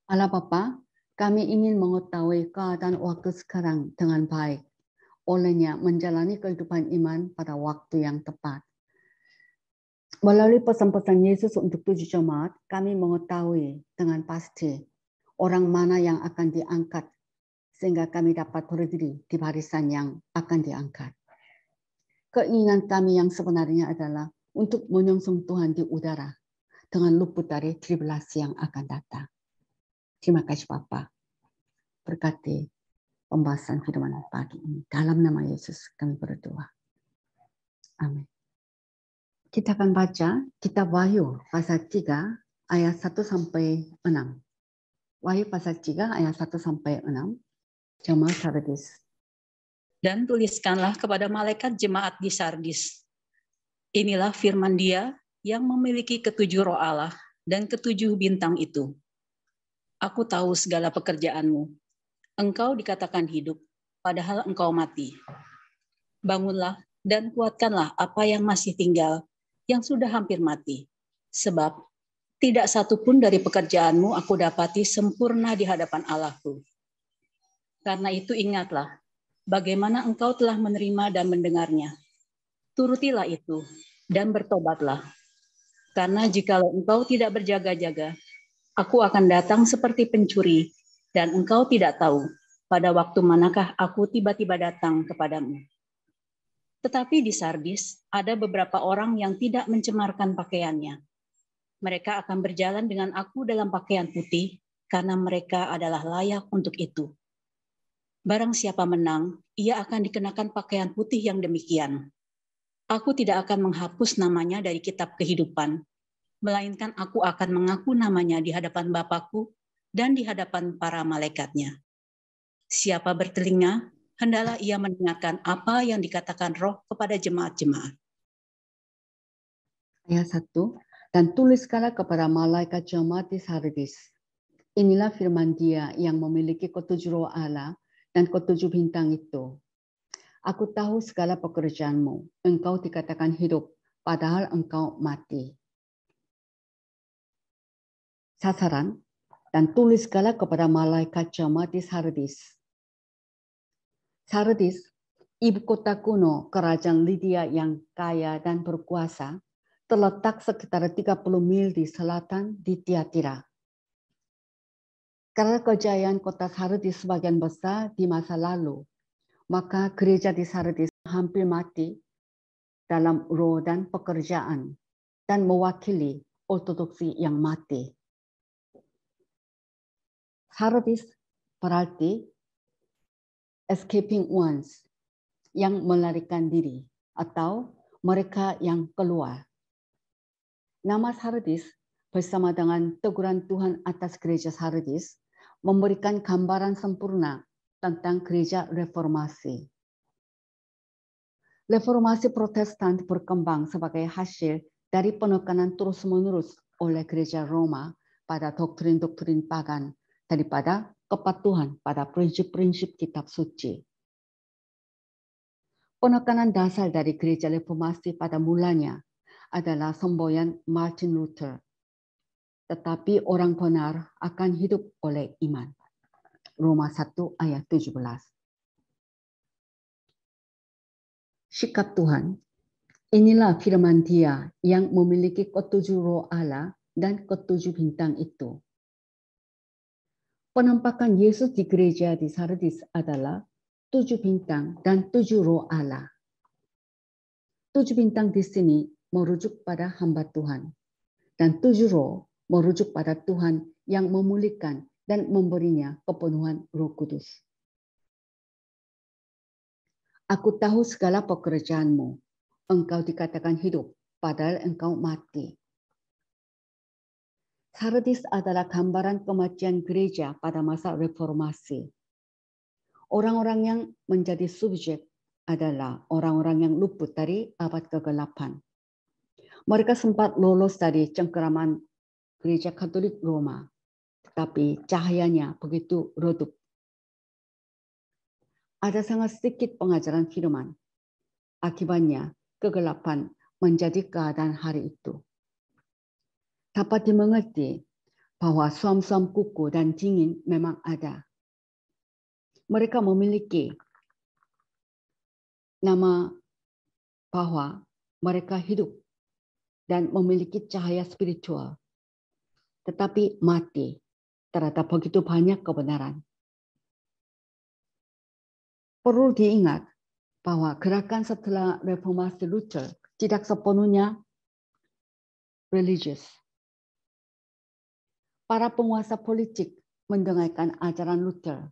Allah Bapa, kami ingin mengetahui keadaan waktu sekarang dengan baik. Olehnya menjalani kehidupan iman pada waktu yang tepat. Melalui pesan-pesan Yesus untuk 7 jemaat, kami mengetahui dengan pasti orang mana yang akan diangkat sehingga kami dapat berdiri di barisan yang akan diangkat. Keinginan kami yang sebenarnya adalah untuk menyongsong Tuhan di udara dengan luput dari tribulasi yang akan datang. Terima kasih Bapa. Berkati pembahasan firman pagi ini. Dalam nama Yesus kami berdoa. Amin. Kita akan baca kitab Wahyu pasal 3 ayat 1 sampai 6. Wahyu pasal 3 ayat 1 sampai 6. Jemaat Sardis. Dan tuliskanlah kepada malaikat jemaat di Sardis. Inilah firman Dia yang memiliki ketujuh roh Allah dan ketujuh bintang itu. Aku tahu segala pekerjaanmu. Engkau dikatakan hidup, padahal engkau mati. Bangunlah dan kuatkanlah apa yang masih tinggal, yang sudah hampir mati. Sebab tidak satu pun dari pekerjaanmu aku dapati sempurna di hadapan Allahku. Karena itu ingatlah, bagaimana engkau telah menerima dan mendengarnya. Turutilah itu dan bertobatlah. Karena jikalau engkau tidak berjaga-jaga, aku akan datang seperti pencuri, dan engkau tidak tahu pada waktu manakah aku tiba-tiba datang kepadamu. Tetapi di Sardis ada beberapa orang yang tidak mencemarkan pakaiannya. Mereka akan berjalan dengan aku dalam pakaian putih, karena mereka adalah layak untuk itu. Barang siapa menang, ia akan dikenakan pakaian putih yang demikian. Aku tidak akan menghapus namanya dari kitab kehidupan, melainkan aku akan mengaku namanya di hadapan Bapa-Ku dan di hadapan para malaikatnya. Siapa bertelinga, hendaklah ia mendengarkan apa yang dikatakan Roh kepada jemaat-jemaat. Ayat 1. Dan tuliskanlah kepada malaikat jemaat di Sardis. Inilah firman Dia yang memiliki ketujuh roh Allah dan ketujuh bintang itu. Aku tahu segala pekerjaanmu. Engkau dikatakan hidup, padahal engkau mati. Sasaran, dan tuliskanlah kepada malaikat jemaat di Sardis. Sardis, ibu kota kuno kerajaan Lydia yang kaya dan berkuasa, terletak sekitar 30 mil di selatan di Tiatira. Karena kejayaan kota Sardis sebagian besar di masa lalu, maka gereja di Sardis hampir mati dalam roh dan pekerjaan dan mewakili ortodoksi yang mati. Sardis berarti escaping ones, yang melarikan diri atau mereka yang keluar. Nama Sardis bersama dengan teguran Tuhan atas gereja Sardis memberikan gambaran sempurna tentang gereja reformasi. Reformasi Protestan berkembang sebagai hasil dari penekanan terus-menerus oleh gereja Roma pada doktrin-doktrin pagan daripada kepatuhan pada prinsip-prinsip kitab suci. Penekanan dasar dari gereja reformasi pada mulanya adalah semboyan Martin Luther. Tetapi orang benar akan hidup oleh iman. Roma 1 ayat 17. Sikap Tuhan, inilah firman Dia yang memiliki ketujuh roh Allah dan ketujuh bintang itu. Penampakan Yesus di gereja di Sardis adalah 7 bintang dan 7 roh Allah. 7 bintang di sini merujuk pada hamba Tuhan. Dan 7 roh merujuk pada Tuhan yang memulihkan dan memberinya kepenuhan Roh Kudus. Aku tahu segala pekerjaanmu. Engkau dikatakan hidup, padahal engkau mati. Sardis adalah gambaran kematian gereja pada masa reformasi. Orang-orang yang menjadi subjek adalah orang-orang yang luput dari abad ke-8. Mereka sempat lolos dari cengkeraman gereja Katolik Roma, tetapi cahayanya begitu redup. Ada sangat sedikit pengajaran firman. Akibatnya, kegelapan menjadi keadaan hari itu. Dapat dimengerti, bahwa suam-suam kuku dan dingin memang ada. Mereka memiliki nama bahwa mereka hidup dan memiliki cahaya spiritual, tetapi mati terhadap begitu banyak kebenaran. Perlu diingat bahwa gerakan setelah reformasi Luther tidak sepenuhnya religius. Para penguasa politik mendengarkan ajaran Luther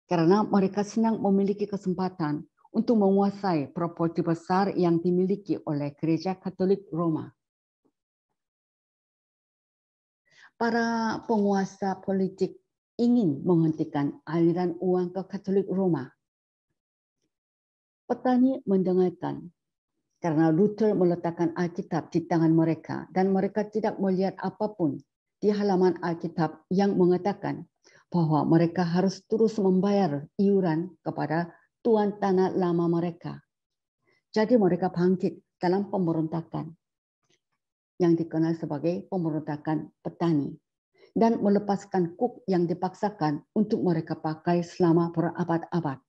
karena mereka senang memiliki kesempatan untuk menguasai properti besar yang dimiliki oleh Gereja Katolik Roma. Para penguasa politik ingin menghentikan aliran uang ke Katolik Roma. Petani mendengarkan karena Luther meletakkan Alkitab di tangan mereka dan mereka tidak melihat apapun di halaman Alkitab yang mengatakan bahwa mereka harus terus membayar iuran kepada tuan tanah lama mereka. Jadi mereka bangkit dalam pemberontakan yang dikenal sebagai pemberontakan petani dan melepaskan kuk yang dipaksakan untuk mereka pakai selama berabad-abad.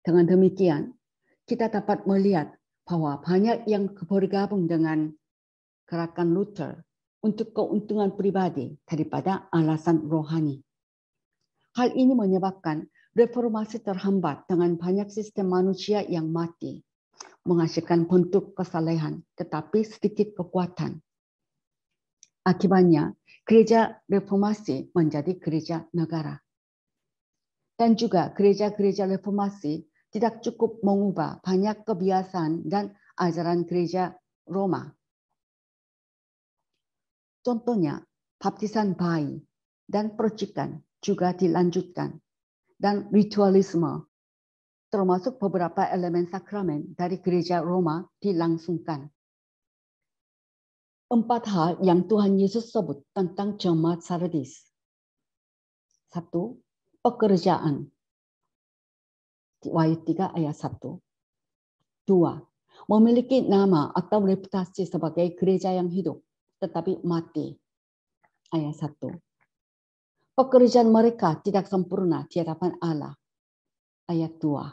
Dengan demikian, kita dapat melihat bahwa banyak yang bergabung dengan gerakan Luther untuk keuntungan pribadi daripada alasan rohani. Hal ini menyebabkan reformasi terhambat dengan banyak sistem manusia yang mati, menghasilkan bentuk kesalehan tetapi sedikit kekuatan. Akibatnya, gereja reformasi menjadi gereja negara. Dan juga gereja-gereja reformasi tidak cukup mengubah banyak kebiasaan dan ajaran gereja Roma. Contohnya, baptisan bayi dan percikan juga dilanjutkan, dan ritualisme, termasuk beberapa elemen sakramen dari gereja Roma dilangsungkan. 4 hal yang Tuhan Yesus sebut tentang jemaat Sardis. 1. Pekerjaan. Wahyu 3 ayat 1. 2. Memiliki nama atau reputasi sebagai gereja yang hidup, tetapi mati. Ayat 1. Pekerjaan mereka tidak sempurna di hadapan Allah. Ayat 2.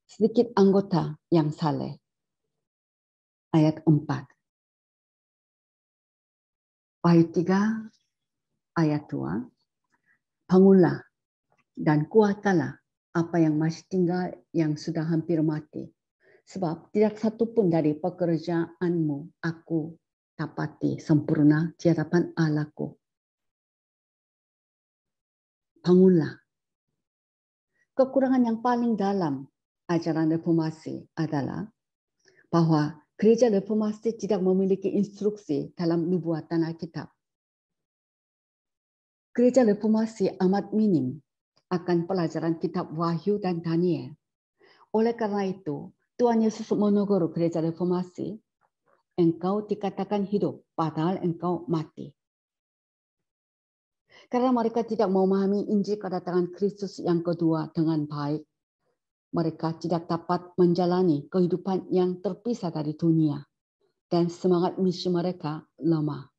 Sedikit anggota yang saleh. Ayat 4. Wahyu 3 ayat 2. Bangunlah dan kuatkanlah apa yang masih tinggal yang sudah hampir mati. Sebab tidak satu pun dari pekerjaanmu aku dapati sempurna di hadapan Allahku. Bangunlah. Kekurangan yang paling dalam ajaran reformasi adalah bahwa gereja reformasi tidak memiliki instruksi dalam nubuatan Alkitab. Gereja reformasi amat minim akan pelajaran kitab Wahyu dan Daniel. Oleh karena itu, Tuhan Yesus menegur gereja reformasi, engkau dikatakan hidup, padahal engkau mati. Karena mereka tidak memahami Injil kedatangan Kristus yang kedua dengan baik, mereka tidak dapat menjalani kehidupan yang terpisah dari dunia, dan semangat misi mereka lemah.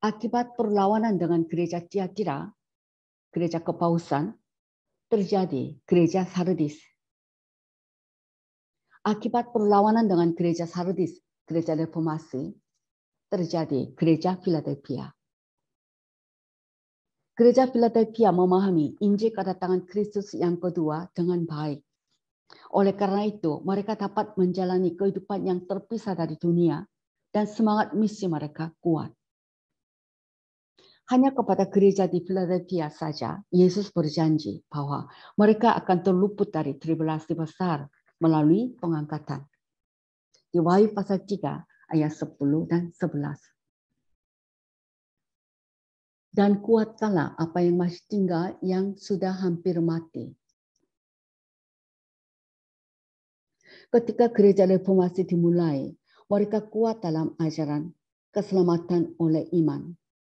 Akibat perlawanan dengan gereja Tiatira, gereja kepausan, terjadi gereja Sardis. Akibat perlawanan dengan gereja Sardis, gereja reformasi, terjadi gereja Philadelphia. Gereja Philadelphia memahami Injil kedatangan Kristus yang kedua dengan baik. Oleh karena itu, mereka dapat menjalani kehidupan yang terpisah dari dunia dan semangat misi mereka kuat. Hanya kepada gereja di Philadelphia saja, Yesus berjanji bahwa mereka akan terluput dari tribulasi besar melalui pengangkatan. Di Wahyu pasal 3 ayat 10 dan 11. Dan kuatkanlah apa yang masih tinggal yang sudah hampir mati. Ketika gereja reformasi dimulai, mereka kuat dalam ajaran keselamatan oleh iman,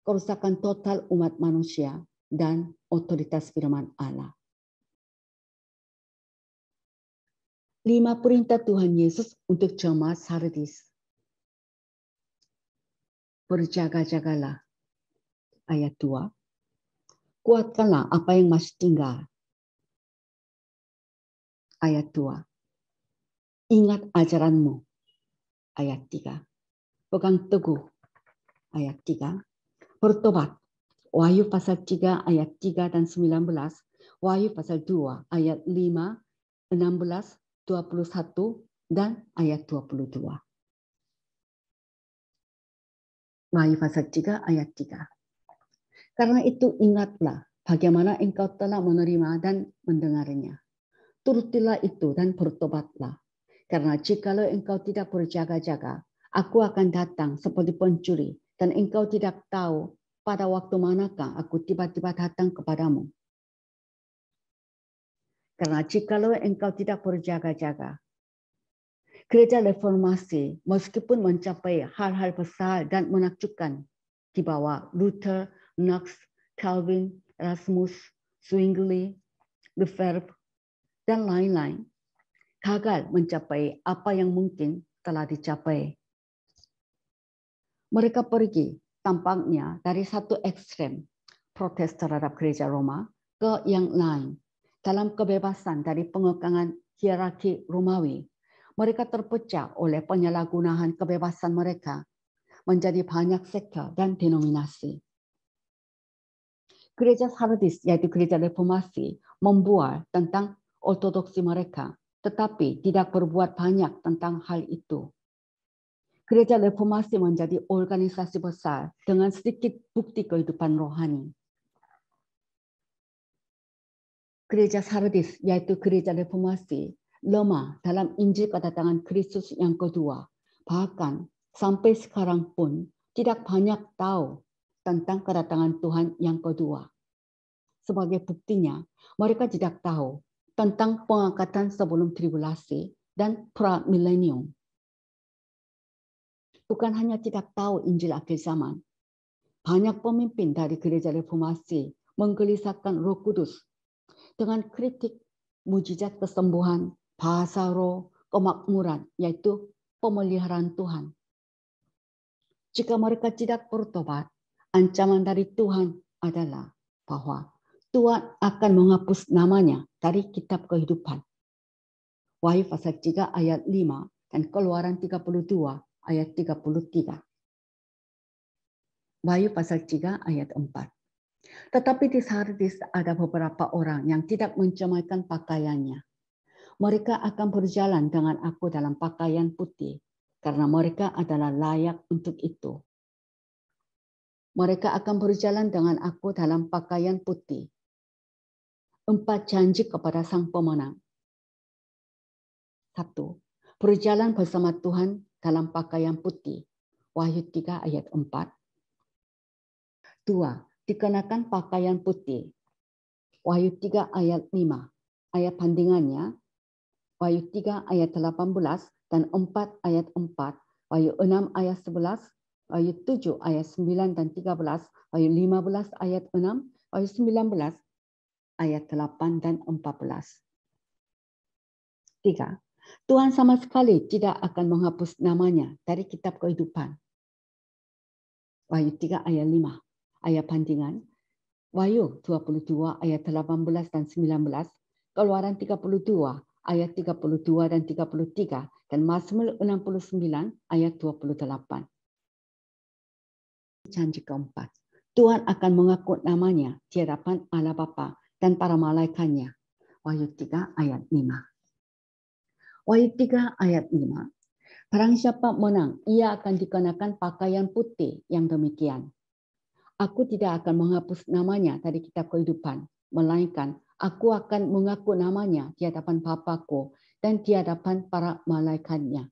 kerusakan total umat manusia, dan otoritas firman Allah. 5 perintah Tuhan Yesus untuk jemaat Sardis. berjaga-jagalah. Ayat 2. Kuatkanlah apa yang masih tinggal. Ayat 2. Ingat ajaranmu. Ayat 3. Pegang teguh. Ayat 3. Bertobat. Wahyu pasal 3 ayat 3 dan 19. Wahyu pasal 2 ayat 5, 16, 21 dan ayat 22. Wahyu pasal 3 ayat 3. Karena itu ingatlah bagaimana engkau telah menerima dan mendengarnya. Turutilah itu dan bertobatlah. Karena jikalau engkau tidak berjaga-jaga, aku akan datang seperti pencuri, dan engkau tidak tahu pada waktu manakah aku tiba-tiba datang kepadamu. Karena jikalau engkau tidak berjaga-jaga, gereja reformasi meskipun mencapai hal-hal besar dan menakjubkan di bawah Luther, Knox, Calvin, Erasmus, Zwingli, Lefebvre, dan lain-lain, gagal mencapai apa yang mungkin telah dicapai. Mereka pergi tampaknya dari satu ekstrem protes terhadap gereja Roma ke yang lain. Dalam kebebasan dari pengekangan hierarki Romawi, mereka terpecah oleh penyalahgunaan kebebasan mereka menjadi banyak sekte dan denominasi. Gereja Sardis, yaitu gereja reformasi, membual tentang ortodoksi mereka, tetapi tidak berbuat banyak tentang hal itu. Gereja reformasi menjadi organisasi besar dengan sedikit bukti kehidupan rohani. Gereja Sardis, yaitu gereja reformasi, lemah dalam Injil kedatangan Kristus yang kedua. Bahkan sampai sekarang pun tidak banyak tahu tentang kedatangan Tuhan yang kedua. Sebagai buktinya, mereka tidak tahu tentang pengangkatan sebelum tribulasi dan pra-milenium. Bukan hanya tidak tahu Injil akhir zaman, banyak pemimpin dari gereja reformasi menggelisahkan Roh Kudus dengan kritik mujizat kesembuhan, bahasa roh, kemakmuran, yaitu pemeliharaan Tuhan. Jika mereka tidak bertobat, ancaman dari Tuhan adalah bahwa Tuhan akan menghapus namanya dari kitab kehidupan. Wahyu pasal 3 ayat 5 dan Keluaran 32 ayat 33. Wahyu pasal 3 ayat 4. Tetapi di Sardis ada beberapa orang yang tidak mencemaikan pakaiannya. Mereka akan berjalan dengan aku dalam pakaian putih, karena mereka adalah layak untuk itu. Mereka akan berjalan dengan aku dalam pakaian putih. 4 janji kepada sang pemenang. 1. Berjalan bersama Tuhan dalam pakaian putih. Wahyu 3 ayat 4. 2. Dikenakan pakaian putih. Wahyu 3 ayat 5. Ayat bandingannya, Wahyu 3 ayat 18 dan 4 ayat 4. Wahyu 6 ayat 11. Wahyu 7 ayat 9 dan 13. Wahyu 15 ayat 6. Wahyu 19 ayat 8 dan 14. 3. Tuhan sama sekali tidak akan menghapus namanya dari kitab kehidupan. Wahyu 3 ayat 5. Ayat bandingan, Wahyu 22 ayat 18 dan 19, Keluaran 32 ayat 32 dan 33, dan Mazmur 69 ayat 28. Janji keempat, Tuhan akan mengaku namanya di hadapan Allah Bapa dan para malaikatnya. Wahyu 3 ayat 5. Wahyu 3 ayat 5. Barang siapa menang, ia akan dikenakan pakaian putih yang demikian. Aku tidak akan menghapus namanya dari kitab kehidupan, melainkan aku akan mengaku namanya di hadapan Bapa-Ku dan di hadapan para malaikatnya.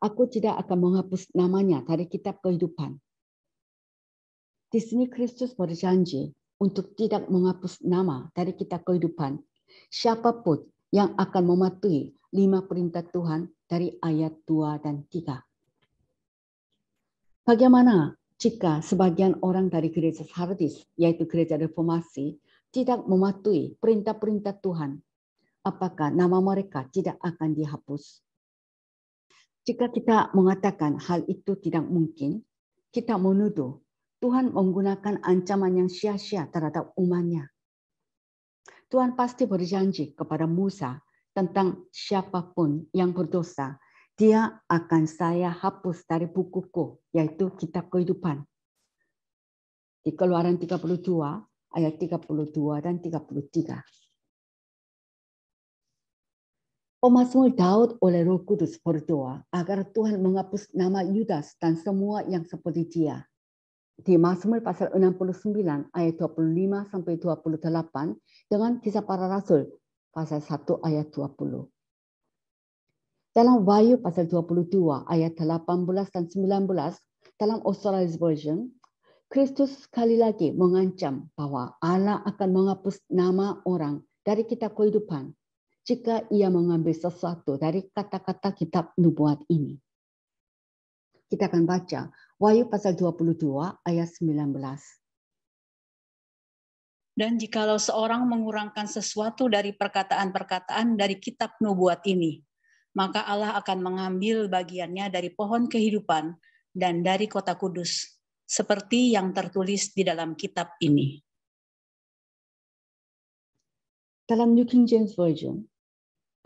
Aku tidak akan menghapus namanya dari kitab kehidupan. Di sini Kristus berjanji untuk tidak menghapus nama dari kitab kehidupan siapapun yang akan mematuhi 5 perintah Tuhan dari ayat 2 dan 3. Bagaimana jika sebagian orang dari gereja Sardis, yaitu gereja reformasi, tidak mematuhi perintah-perintah Tuhan? Apakah nama mereka tidak akan dihapus? Jika kita mengatakan hal itu tidak mungkin, kita menuduh Tuhan menggunakan ancaman yang sia-sia terhadap umatnya. Tuhan pasti berjanji kepada Musa tentang siapapun yang berdosa, dia akan saya hapus dari bukuku, yaitu kitab kehidupan. Di Keluaran 32, ayat 32 dan 33. Pemazmur Daud oleh Roh Kudus berdoa agar Tuhan menghapus nama Yudas dan semua yang seperti dia. Di Mazmur pasal 69 ayat 25 sampai 28 dengan Kisah Para Rasul pasal 1 ayat 20. Dalam Wahyu pasal 22 ayat 18 dan 19 dalam Authorized Version, Kristus sekali lagi mengancam bahwa Allah akan menghapus nama orang dari kitab kehidupan jika ia mengambil sesuatu dari kata-kata kitab nubuat ini. Kita akan baca Wahyu pasal 22 ayat 19. Dan jikalau seorang mengurangkan sesuatu dari perkataan-perkataan dari kitab nubuat ini, maka Allah akan mengambil bagiannya dari pohon kehidupan dan dari kota kudus, seperti yang tertulis di dalam kitab ini. Dalam New King James Version,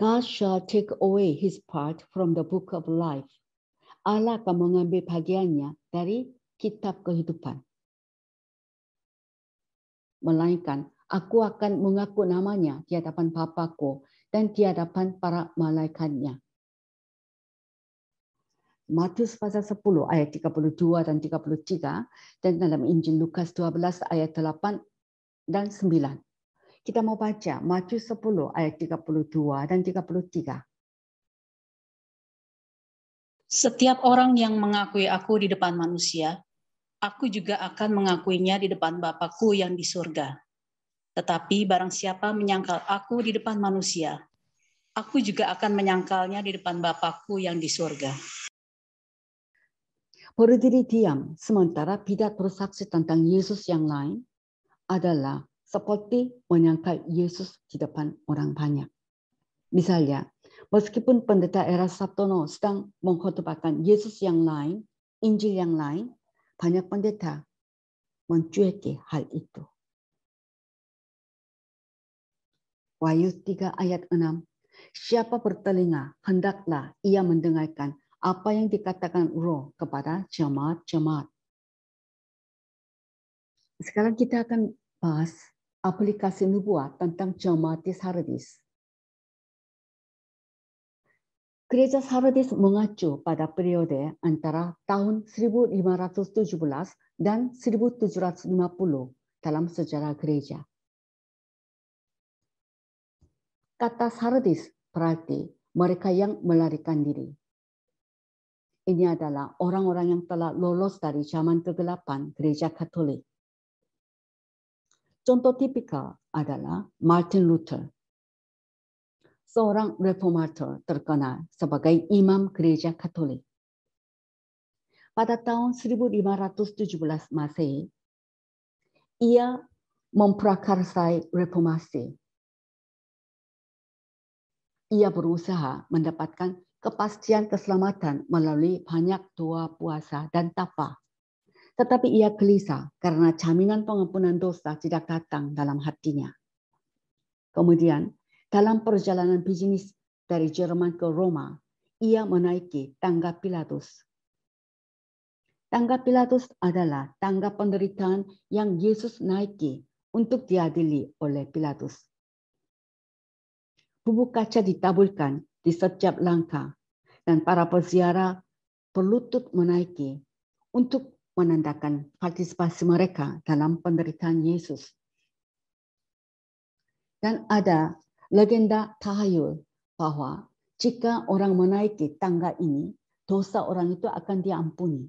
God shall take away his part from the book of life. Allah akan mengambil bagiannya dari kitab kehidupan. Melainkan, aku akan mengaku namanya di hadapan Bapa-Ku dan di hadapan para malaikatnya. Matius pasal 10 ayat 32 dan 33 dan dalam Injil Lukas 12 ayat 8 dan 9. Kita mau baca Matius 10 ayat 32 dan 33. Setiap orang yang mengakui aku di depan manusia, aku juga akan mengakuinya di depan Bapa-Ku yang di surga. Tetapi barang siapa menyangkal aku di depan manusia, aku juga akan menyangkalnya di depan Bapa-Ku yang di surga. Berdiri diam sementara tidak bersaksi tentang Yesus yang lain adalah seperti menyangkal Yesus di depan orang banyak. Misalnya, meskipun pendeta Eras Sabtono sedang mengkhotbahkan Yesus yang lain, Injil yang lain, banyak pendeta mencueki hal itu. Wahyu 3 ayat 6. Siapa bertelinga, hendaklah ia mendengarkan apa yang dikatakan Roh kepada jemaat-jemaat. Sekarang kita akan bahas aplikasi nubuat tentang jemaat di Sardis. Gereja Sardis mengacu pada periode antara tahun 1517 dan 1750 dalam sejarah gereja. Kata Sardis berarti mereka yang melarikan diri. Ini adalah orang-orang yang telah lolos dari zaman kegelapan gereja Katolik. Contoh tipikal adalah Martin Luther, seorang reformator terkenal sebagai imam gereja Katolik. Pada tahun 1517 Masehi, ia memprakarsai reformasi. Ia berusaha mendapatkan kepastian keselamatan melalui banyak doa, puasa, dan tapa. Tetapi ia gelisah karena jaminan pengampunan dosa tidak datang dalam hatinya. Kemudian, dalam perjalanan bisnis dari Jerman ke Roma, ia menaiki tangga Pilatus. Tangga Pilatus adalah tangga penderitaan yang Yesus naiki untuk diadili oleh Pilatus. Bubuk kaca ditaburkan di setiap langkah, dan para peziarah berlutut menaiki untuk menandakan partisipasi mereka dalam penderitaan Yesus. Dan ada legenda tahayul bahwa jika orang menaiki tangga ini, dosa orang itu akan diampuni.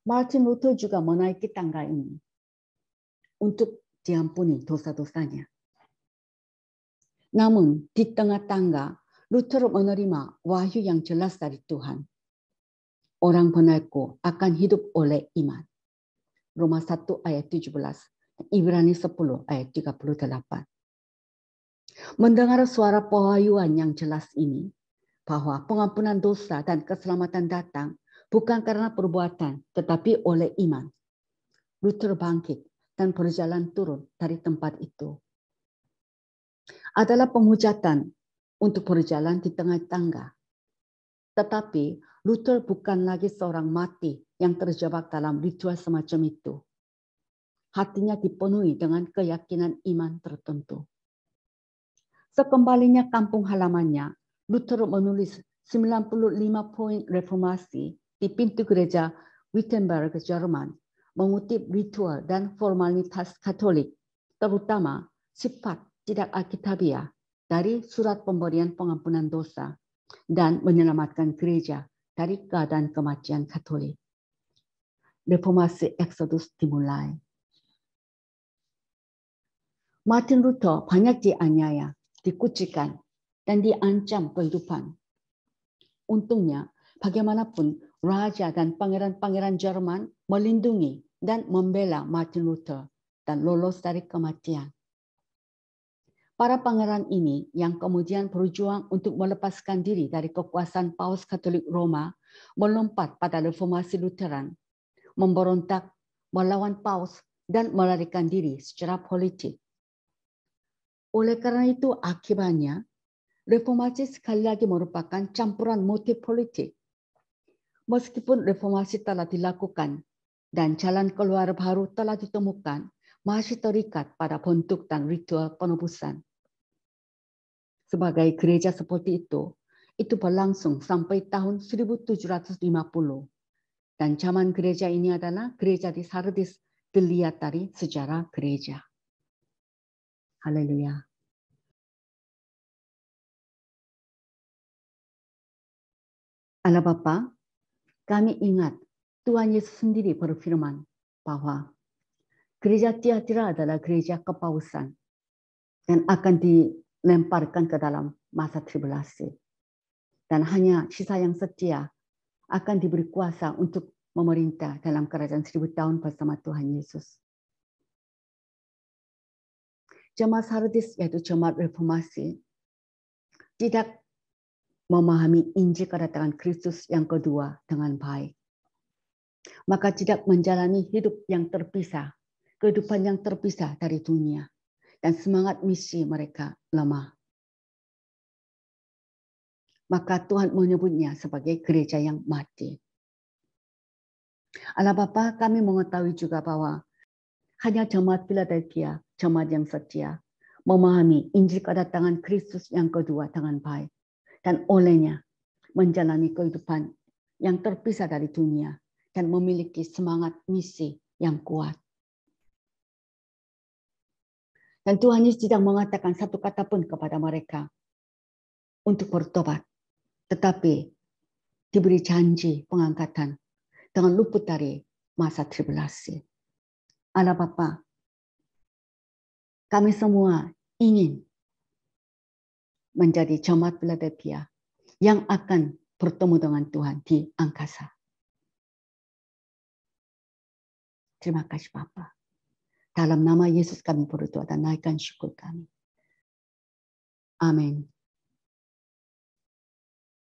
Martin Luther juga menaiki tangga ini untuk diampuni dosa-dosanya. Namun di tengah tangga, Luther menerima wahyu yang jelas dari Tuhan. Orang pengaku akan hidup oleh iman. Roma 1 ayat 17, Ibrani 10 ayat 38. Mendengar suara pewahyuan yang jelas ini, bahwa pengampunan dosa dan keselamatan datang bukan karena perbuatan, tetapi oleh iman. Luther bangkit dan berjalan turun dari tempat itu. Adalah pemujatan untuk berjalan di tengah tangga. Tetapi Luther bukan lagi seorang mati yang terjebak dalam ritual semacam itu. Hatinya dipenuhi dengan keyakinan iman tertentu. Sekembalinya kampung halamannya, Luther menulis 95 poin reformasi di pintu gereja Wittenberg, Jerman, mengutip ritual dan formalitas Katolik, terutama sifat tidak alkitabiah dari surat pemberian pengampunan dosa dan menyelamatkan gereja dari keadaan kematian Katolik. Reformasi Exodus dimulai. Martin Luther banyak dianiaya, dikucilkan, dan diancam kehidupan. Untungnya, bagaimanapun raja dan pangeran-pangeran Jerman melindungi dan membela Martin Luther dan lolos dari kematian. Para pangeran ini yang kemudian berjuang untuk melepaskan diri dari kekuasaan Paus Katolik Roma melompat pada reformasi Lutheran, memberontak, melawan Paus, dan melarikan diri secara politik. Oleh karena itu akibatnya, reformasi sekali lagi merupakan campuran motif politik. Meskipun reformasi telah dilakukan dan jalan keluar baru telah ditemukan, masih terikat pada bentuk dan ritual penebusan. Sebagai gereja seperti itu berlangsung sampai tahun 1750. Dan zaman gereja ini adalah gereja di Sardis dilihat dari sejarah gereja. Haleluya. Allah Bapa, kami ingat Tuhan Yesus sendiri berfirman bahwa gereja Tiatira adalah gereja kepausan dan akan dilemparkan ke dalam masa tribulasi. Dan hanya sisa yang setia akan diberi kuasa untuk memerintah dalam kerajaan 1000 tahun bersama Tuhan Yesus. Jemaat Sardis, yaitu jemaat reformasi, tidak memahami Injil kedatangan Kristus yang kedua dengan baik. Maka tidak menjalani hidup yang terpisah, kehidupan yang terpisah dari dunia, dan semangat misi mereka lemah. Maka Tuhan menyebutnya sebagai gereja yang mati. Allah Bapa, kami mengetahui juga bahwa hanya jemaat Philadelphia, jemaat yang setia, memahami Injil kedatangan Kristus yang kedua dengan baik, dan olehnya menjalani kehidupan yang terpisah dari dunia dan memiliki semangat misi yang kuat. Dan Tuhan Yesus tidak mengatakan satu kata pun kepada mereka untuk bertobat, tetapi diberi janji pengangkatan dengan luput dari masa tribulasi. Allah Bapa, kami semua ingin menjadi jemaat Philadelphia yang akan bertemu dengan Tuhan di angkasa. Terima kasih Bapa. Dalam nama Yesus kami berdoa dan naikkan syukur kami. Amin.